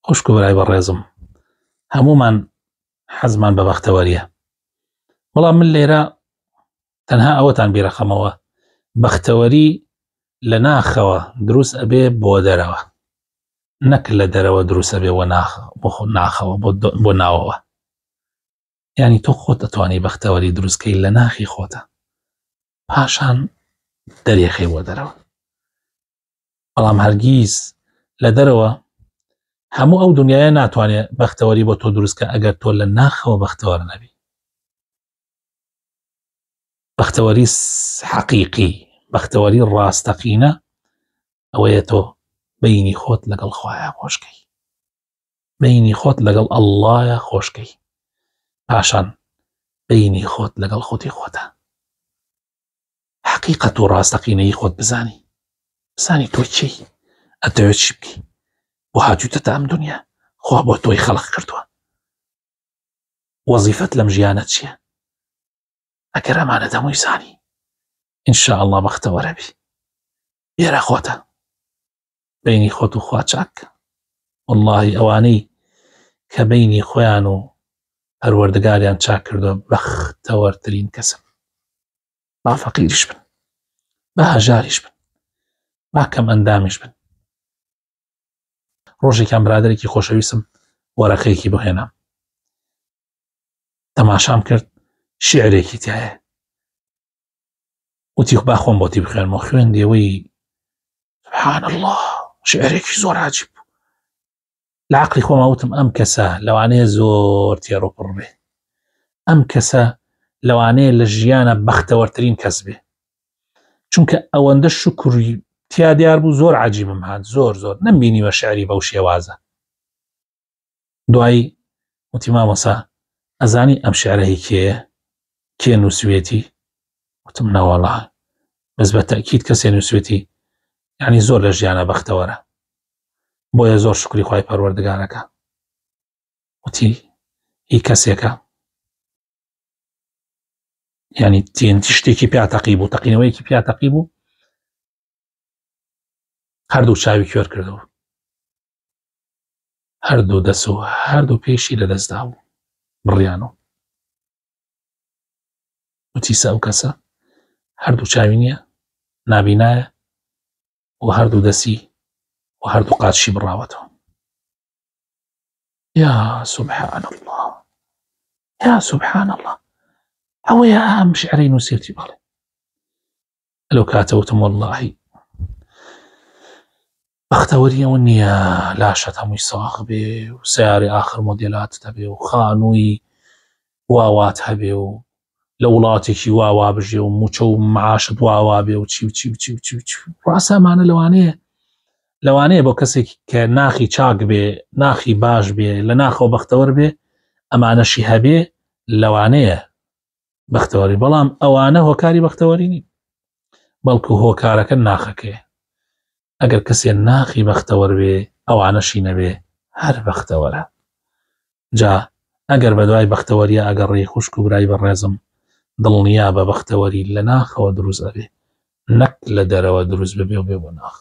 خوشک و برای بەڕێزم هەموومان حەزمان بە بەختەوەریە، بەڵام من لێرە تەنها ئەوەتان بیرەخەمەوە بەختەوەری لە ناخەوە دروست ئەبێ بۆ دەرەوە، نەک لە دەرەوە دروست ئەبێ بۆ ناخەوە بۆ ناوەوە. یعنی تۆ خۆت دەتوانی بەختەوەری دروستکەی لە ناخی خۆتە، پاشان دەرێخەی بۆ دەرەوە. بەڵام هەرگیز لە دەرەوە هەموو ئەو دنیاە ناتوانێت بەختەوەری بۆ تۆ دروستکە ئەگەر تۆ لە ناخەوە بەختەوەر نەبی. بەختەوەری حەقیقی، بەختەوەری ڕاستەقینە ئەوەیە تۆ بەینی خۆت لەگەڵ خوایە خۆشکەی، بەینی خۆت لەگەڵ ئەڵڵایە خۆشکەی، پاشان بەینی خۆت لەگەڵ خۆتی خۆتە. حەقیقەت و ڕاستەقینەی خۆت بزانی تۆ چی ئەتەوێت چی بکەی، بۆ هاتوویتە ئەم دنیا، خوا بۆ تۆی خەڵق کردووە، وەزیفەت لەم ژیانە چییە؟ ئەگەر ئەمانە دەمووی زانی ئینشاءالله بەختەوەرە بی. بێرە خۆتە بەینی خۆت و خوا چاک. وەڵڵاهی ئەوانەی کە بەینی خۆیان و پەروەردگاریان چاک کردووە بەختەوەرترین کەسن. با فەقیریش بن، با هەژاریش بن، با کەم ئەندامیش بن. ڕۆژێکیان برادێکی خۆشەویستم وەرەقەیەکی بۆ هێنام، تەماشام کرد، شیعرێکی تایە، وتی با خۆم بۆتی بخوێنمەوە. خوێندیەوەی سبحان الله، شیعرێکی زۆر عەجیب بوو. لە عەقڵی خۆما وتم ئەم کەسە لەوانەیە زۆر تێڕۆپڕ بێ، ئەم کەسە لەوانەیە لە ژیانە بەختەوەرترین کەس بێ، چونکە ئەوەندە شکری تیا دیار بوو. زۆر عەجیبم هات، زۆر نەمبینیوە شیعری بەو شێوازە. دوایی وتی مامۆسا ئەزانی ئەم شیعرە هی کێ نووسوێتی؟ وتم نەوەڵڵا، بەس بە تەئکید کەسێ نووسوێتی یعنی زۆر لە ژیانە بەختەوەرە، بۆیە زۆر شکری خوای پەروەردگارەکە. وتی هی کەسێکە یعنی تینتی شتێکی پیا تەقی بوو، تەقینەوەیەکی پیا تەقی بوو، هەردوو چاوی کوێر کردەوە، هەردوو دەست و هەردوو پێشی لە دەستدا بوو، بڕیانەوە. وتی سا ئەو کەسە هەردوو چاوی نییە، نابینایە، و هەردوو دەستی و هەردوو قاچشی بڕاوەتەوە. یا سبحان الله، یا سبحان الله، ئەوەیە ئەم شیعرەی نووسێتی؟ بەڵێ. لەو کاتە وتم وەڵڵاهی بەختەوەری ئەوە نییە لاشت هەمووی ساغ بێ و سەیارەی ئاخر مۆدێلاتت هەبێ و خانووی واوات هەبێ و لە وڵاتێکی واوا بژێ و موچە و معاشت واوا بێ و چی و چی و چی و چی و چی. ڕاستە ئەمانە لەوانەیە بۆ کەسێکی کە ناخی چاک بێ، ناخی باش بێ، لە ناخەوە بەختەوەر بێ، ئەمانەشی هەبێ لەوانەیە بەختەوەری. بەڵام ئەوانە هۆکاری بەختەوەری نین، بەڵکو هۆکارەکە ناخەکەیە. ئەگەر کەسێ ناخی بەختەوەر بێ ئەوانەشی نەبێ هەر بەختەوەرە. جا ئەگەر بە دوای بەختەوەریە ئەگەڕێی خوشک و برای بەڕێزم، دڵنیا بە بەختەوەری لە ناخەوە دروست ئەبێ، نەک لە دەرەوە دروست ببێ و بێ بۆ ناخ.